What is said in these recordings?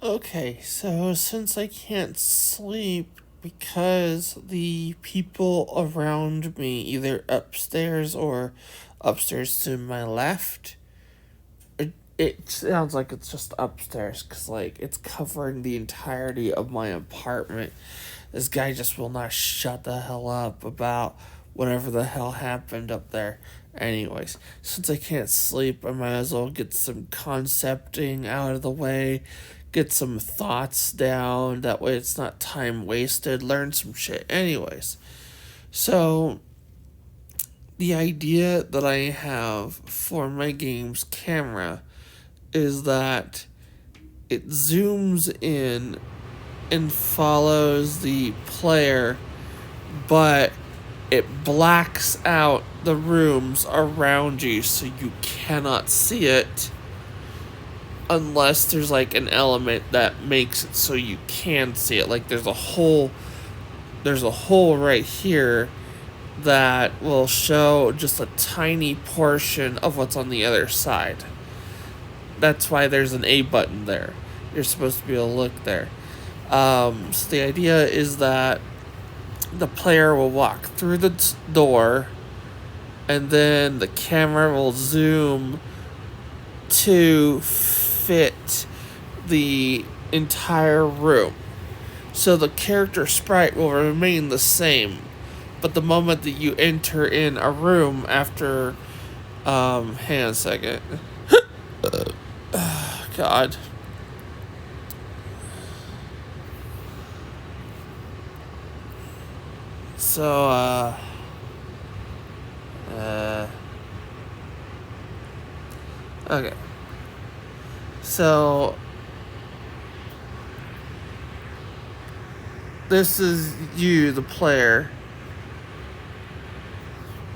Okay, so since I can't sleep because the people around me, either upstairs or upstairs to my left, it sounds like it's just upstairs because, like, it's covering the entirety of my apartment. This guy just will not shut the hell up about whatever the hell happened up there. Anyways, since I can't sleep, I might as well get some concepting out of the way, get some thoughts down. That way it's not time wasted. Learn some shit. Anyways, so the idea that I have for my game's camera is that it zooms in and follows the player, but it blacks out the rooms around you so you cannot see it unless there's like an element that makes it so you can see it. Like there's a hole right here that will show just a tiny portion of what's on the other side. That's why there's an A button there. You're supposed to be able to look there. So the idea is that the player will walk through the door, and then the camera will zoom to fit the entire room. So the character sprite will remain the same, but the moment that you enter in a room after, hang on a second. God. So, okay. So, this is you, the player,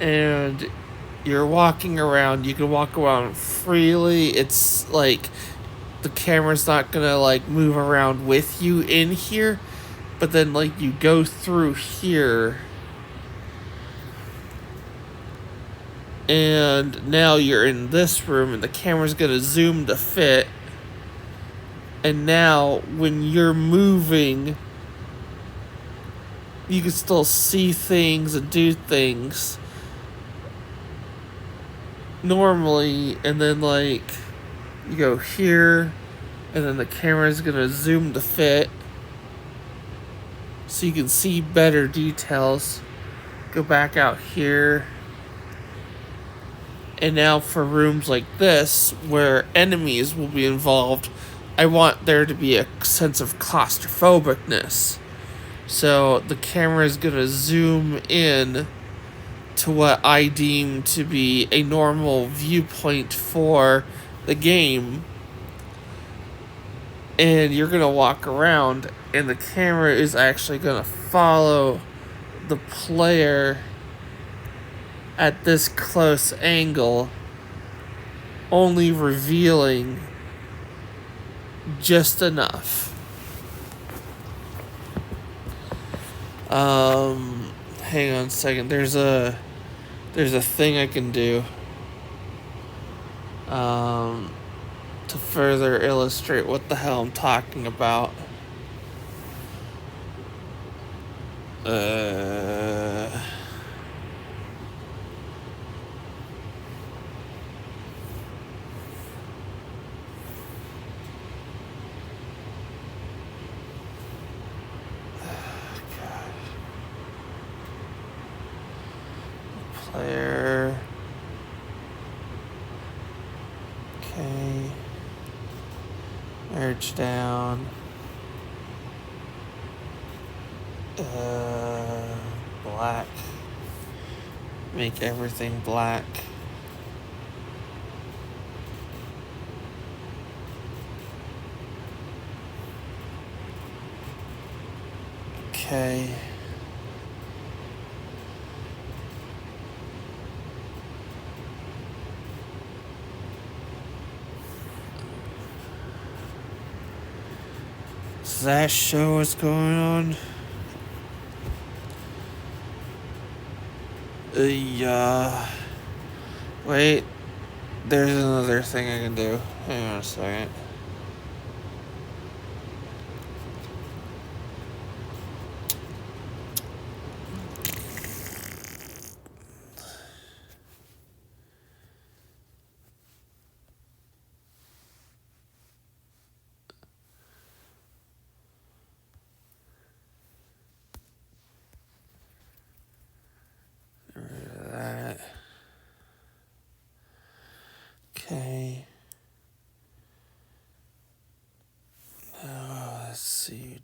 and you're walking around. You can walk around freely. It's like the camera's not gonna like move around with you in here, but then like you go through here, and now you're in this room, and the camera's gonna zoom to fit. And now, when you're moving, you can still see things and do things normally, and then like you go here, and then the camera's gonna zoom to fit so you can see better details. Go back out here, and now for rooms like this where enemies will be involved, I want there to be a sense of claustrophobicness. So the camera is gonna zoom in to what I deem to be a normal viewpoint for the game, and you're gonna walk around, and the camera is actually gonna follow the player at this close angle, only revealing just enough. Hang on a second. There's a thing I can do to further illustrate what the hell I'm talking about. Uh, Player. Okay. Merge down. Black. Make everything black. Okay. Does that show what's going on? Wait. There's another thing I can do. Hang on a second.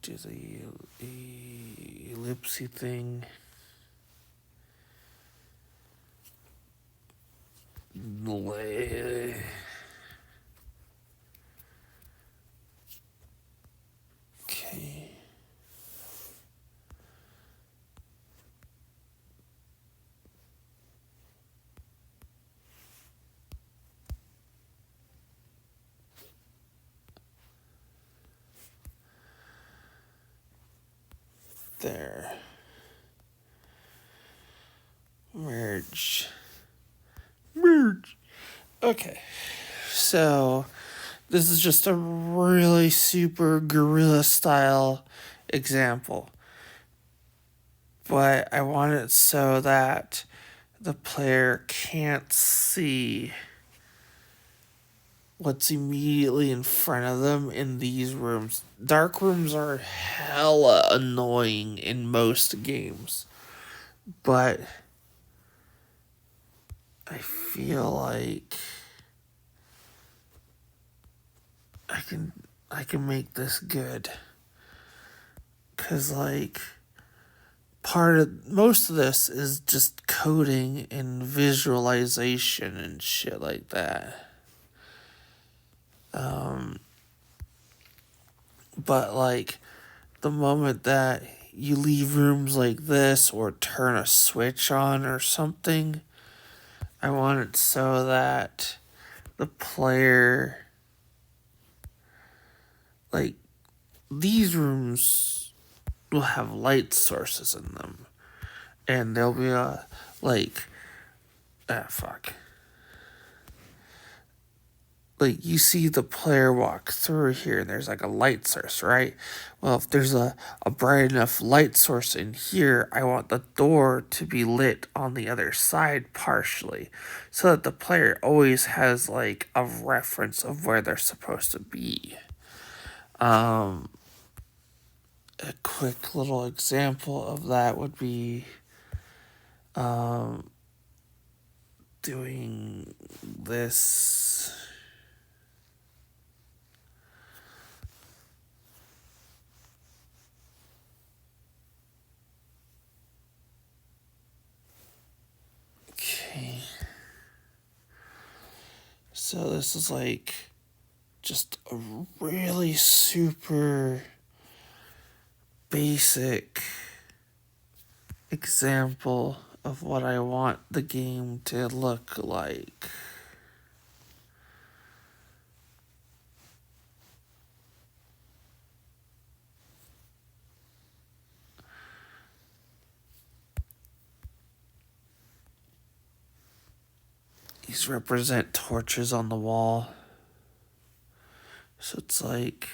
do the ellipsy thing. Okay. There. Merge. Merge. Okay. So, this is just a really super guerrilla style example. But I want it so that the player can't see what's immediately in front of them in these rooms. Dark rooms are hella annoying in most games, but I feel like I can make this good. 'Cause like most of this is just coding and visualization and shit like that. But like the moment that you leave rooms like this or turn a switch on or something, I want it so that the player, like, these rooms will have light sources in them. And there'll be like you see the player walk through here and there's like a light source, right? Well, if there's a bright enough light source in here, I want the door to be lit on the other side partially, so that the player always has like a reference of where they're supposed to be. A quick little example of that would be doing this. Okay. So this is like just a really super basic example of what I want the game to look like. These represent torches on the wall. So it's like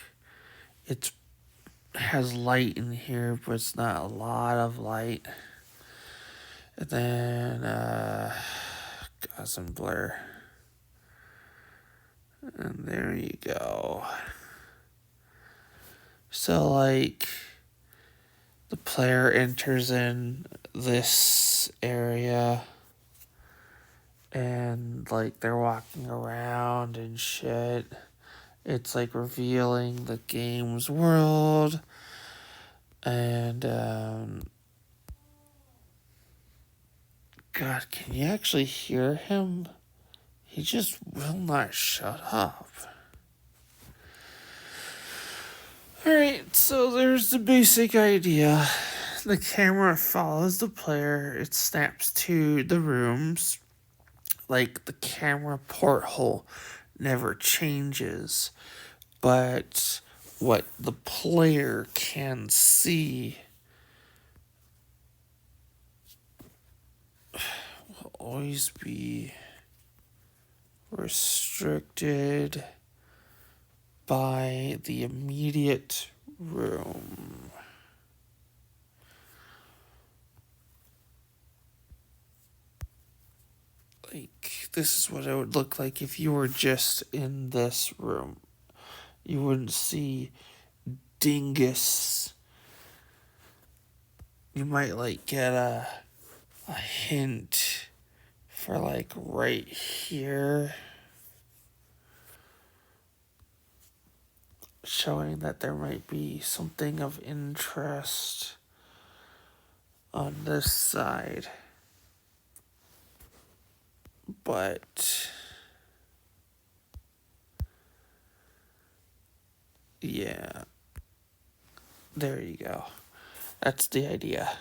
it has light in here, but it's not a lot of light. And then Gaussian blur. And there you go. So like the player enters in this area and like they're walking around and shit. It's like revealing the game's world. And God, can you actually hear him? He just will not shut up. Alright, so there's the basic idea. The camera follows the player. It snaps to the rooms. Like, the camera porthole never changes. But what the player can see will always be restricted by the immediate room. Like, this is what it would look like if you were just in this room. You wouldn't see dingus. You might like get a hint for like right here. showing that there might be something of interest on this side. But yeah, there you go. That's the idea.